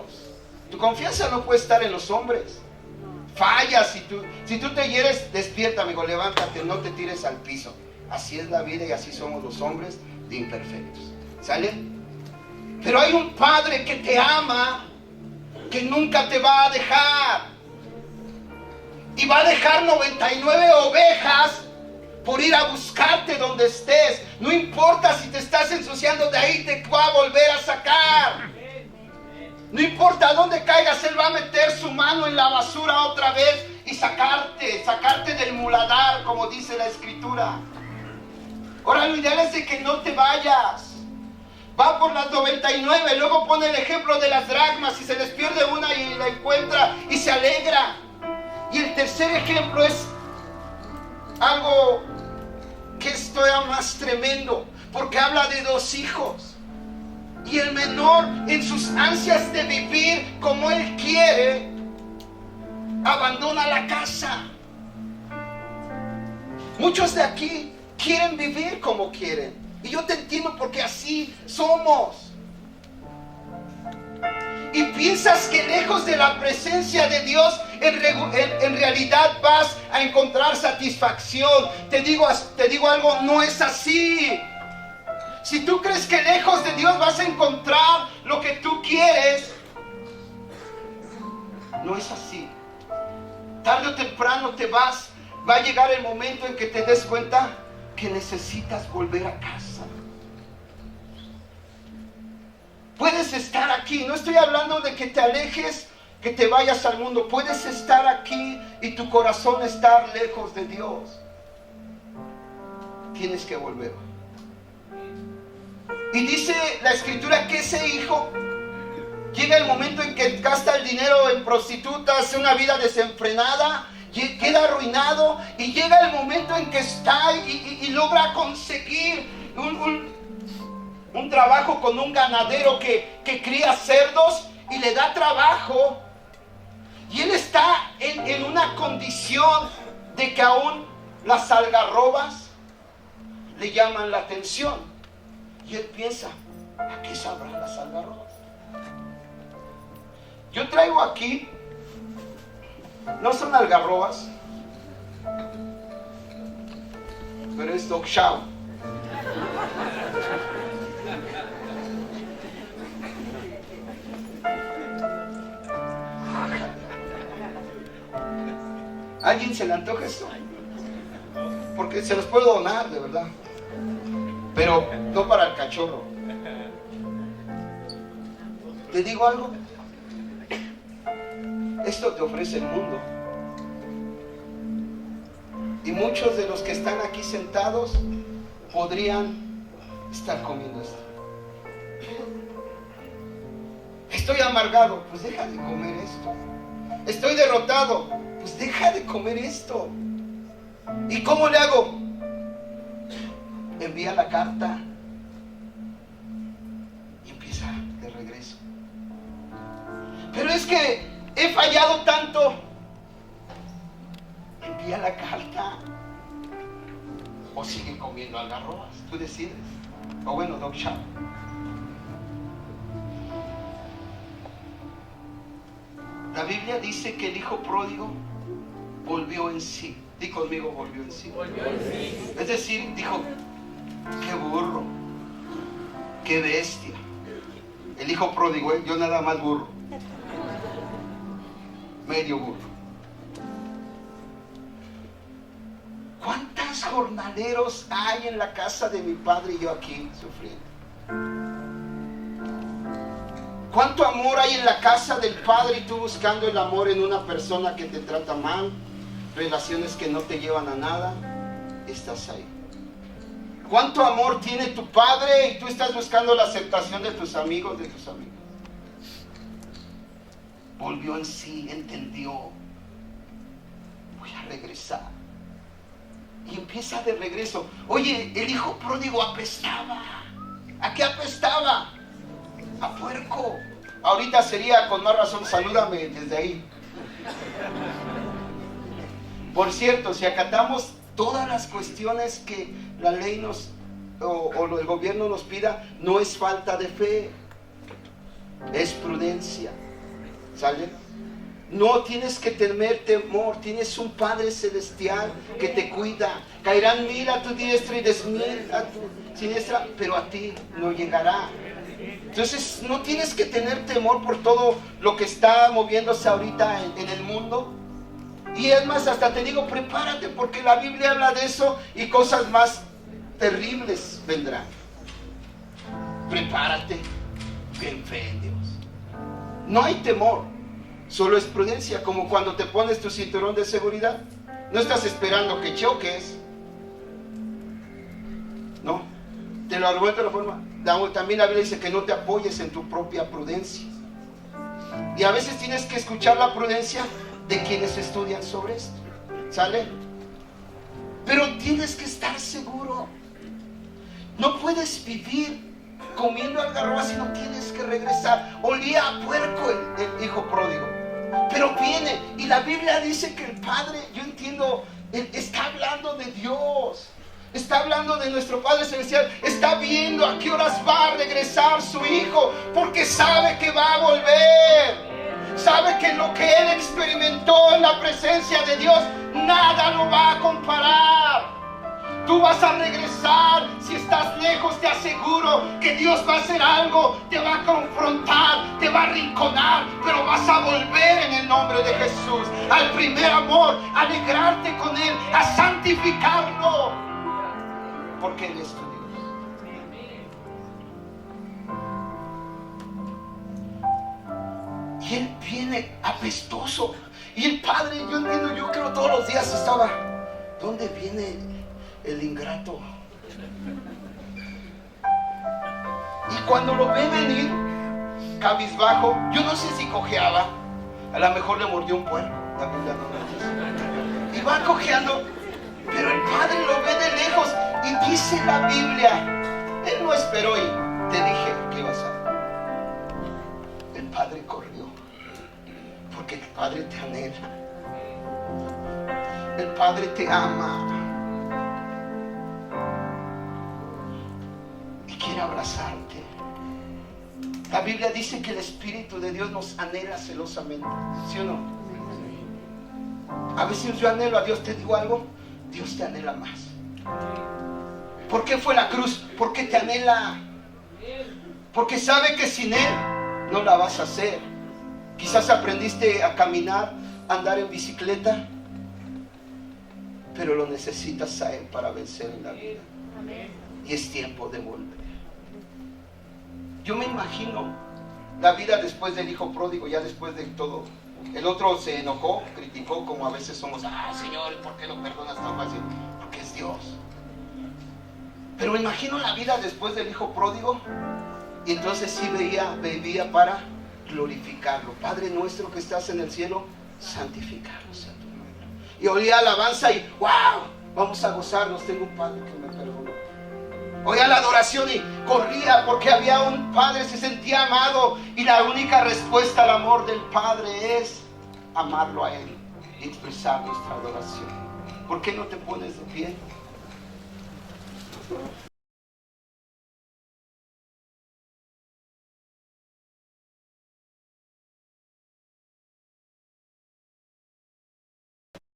Tu confianza no puede estar en los hombres. Fallas, si tú te hieres, despierta, amigo, levántate, no te tires al piso. Así es la vida y así somos los hombres de imperfectos. ¿Sale? Pero hay un Padre que te ama, que nunca te va a dejar. Y va a dejar 99 ovejas por ir a buscarte donde estés. No importa si te estás ensuciando, de ahí te va a volver a sacar. No importa dónde caigas, Él va a meter su mano en la basura otra vez y sacarte del muladar, como dice la Escritura. Ahora lo ideal es de que no te vayas. Va por las 99, luego pone el ejemplo de las dracmas, y se les pierde una y la encuentra y se alegra. Y el tercer ejemplo es algo que es todavía más tremendo, porque habla de 2 hijos. Y el menor, en sus ansias de vivir como él quiere, abandona la casa. Muchos de aquí quieren vivir como quieren. Y yo te entiendo porque así somos. Y piensas que lejos de la presencia de Dios, en realidad vas a encontrar satisfacción. Te digo algo, no es así. Si tú crees que lejos de Dios vas a encontrar lo que tú quieres, no es así. Tarde o temprano va a llegar el momento en que te des cuenta que necesitas volver a casa. Puedes estar aquí, no estoy hablando de que te alejes, que te vayas al mundo. Puedes estar aquí y tu corazón estar lejos de Dios. Tienes que volver. Y dice la Escritura que ese hijo llega el momento en que gasta el dinero en prostitutas, hace una vida desenfrenada, queda arruinado, y llega el momento en que está y logra conseguir un trabajo con un ganadero que cría cerdos y le da trabajo. Y él está en una condición de que aún las algarrobas le llaman la atención. Y él piensa, ¿a qué sabrán las algarrobas? Yo traigo aquí, no son algarrobas, pero es dog chow. ¿Alguien se le antoja esto? Porque se los puedo donar, de verdad. Pero no para el cachorro. ¿Te digo algo? Esto te ofrece el mundo. Y muchos de los que están aquí sentados podrían estar comiendo esto. Estoy amargado, pues deja de comer esto. Estoy derrotado, pues deja de comer esto. ¿Y cómo le hago? Envía la carta y empieza de regreso. Pero es que he fallado tanto. Envía la carta o sigue comiendo algarrobas, tú decides. O bueno, Dog Chow. La Biblia dice que el hijo pródigo volvió en sí. Di conmigo, volvió en sí. Volvió en sí. Es decir, dijo, qué burro, qué bestia. El hijo pródigo, yo nada más burro. Medio burro. ¿Cuántos jornaleros hay en la casa de mi padre y yo aquí sufriendo? ¿Cuánto amor hay en la casa del padre y tú buscando el amor en una persona que te trata mal? Relaciones que no te llevan a nada. Estás ahí. ¿Cuánto amor tiene tu padre y tú estás buscando la aceptación de tus amigos, de tus amigos? Volvió en sí, entendió. Voy a regresar. Y empieza de regreso. Oye, el hijo pródigo apestaba. ¿A qué apestaba? A puerco. Ahorita sería con más razón, salúdame desde ahí. Por cierto, si acatamos todas las cuestiones que la ley nos o el gobierno nos pida, no es falta de fe, es prudencia. ¿Sale? No tienes que tener temor, tienes un Padre Celestial que te cuida. Caerán 1000 a tu diestra y 10,000 a tu siniestra, pero a ti no llegará. Entonces no tienes que tener temor por todo lo que está moviéndose ahorita en el mundo. Y es más, hasta te digo, prepárate, porque la Biblia habla de eso y cosas más terribles vendrán. Prepárate, ten fe en Dios. No hay temor, solo es prudencia, como cuando te pones tu cinturón de seguridad. No estás esperando que choques. No, te lo argumento de la forma. También la Biblia dice que no te apoyes en tu propia prudencia. Y a veces tienes que escuchar la prudencia de quienes estudian sobre esto. ¿Sale? Pero tienes que estar seguro. No puedes vivir comiendo algarrobas si no tienes que regresar. Olía a puerco el hijo pródigo. Pero viene, y la Biblia dice que el Padre, yo entiendo, está hablando de Dios. Está hablando de nuestro Padre Celestial. Está viendo a qué horas va a regresar su hijo, porque sabe que va a volver. Sabe que lo que él experimentó en la presencia de Dios, nada lo va a comparar. Tú vas a regresar. Si estás lejos, te aseguro que Dios va a hacer algo. Te va a confrontar, te va a arrinconar, pero vas a volver en el nombre de Jesús al primer amor, a alegrarte con Él, a santificarlo, porque Él es tu Dios. Y Él viene apestoso. Y el Padre, yo creo todos los días estaba, ¿dónde viene el ingrato? Y cuando lo ve venir cabizbajo, yo no sé si cojeaba, a lo mejor le mordió un puerco, la Biblia no lo dice. Y va cojeando, pero el Padre lo ve de lejos y dice la Biblia, Él no esperó y te dije que ibas a... El Padre corrió, porque el Padre te anhela, el Padre te ama y quiere abrazarte. La Biblia dice que el Espíritu de Dios nos anhela celosamente, ¿sí o no? A veces yo anhelo a Dios, te digo algo, Dios te anhela más. ¿Por qué fue la cruz? Porque te anhela, porque sabe que sin Él no la vas a hacer. Quizás aprendiste a caminar, a andar en bicicleta, pero lo necesitas a Él para vencer en la vida. Y es tiempo de volver. Yo me imagino la vida después del hijo pródigo, ya después de todo. El otro se enojó, criticó, como a veces somos. Señor, ¿por qué lo perdonas tan fácil? Porque es Dios. Pero me imagino la vida después del hijo pródigo. Y entonces sí vivía para glorificarlo. Padre nuestro que estás en el cielo, santificado sea tu nombre. Y oía alabanza y ¡wow! Vamos a gozarnos, tengo un Padre que me perdonó. Oía la adoración y corría porque había un Padre, se sentía amado. Y la única respuesta al amor del Padre es amarlo a Él y expresar nuestra adoración. ¿Por qué no te pones de pie?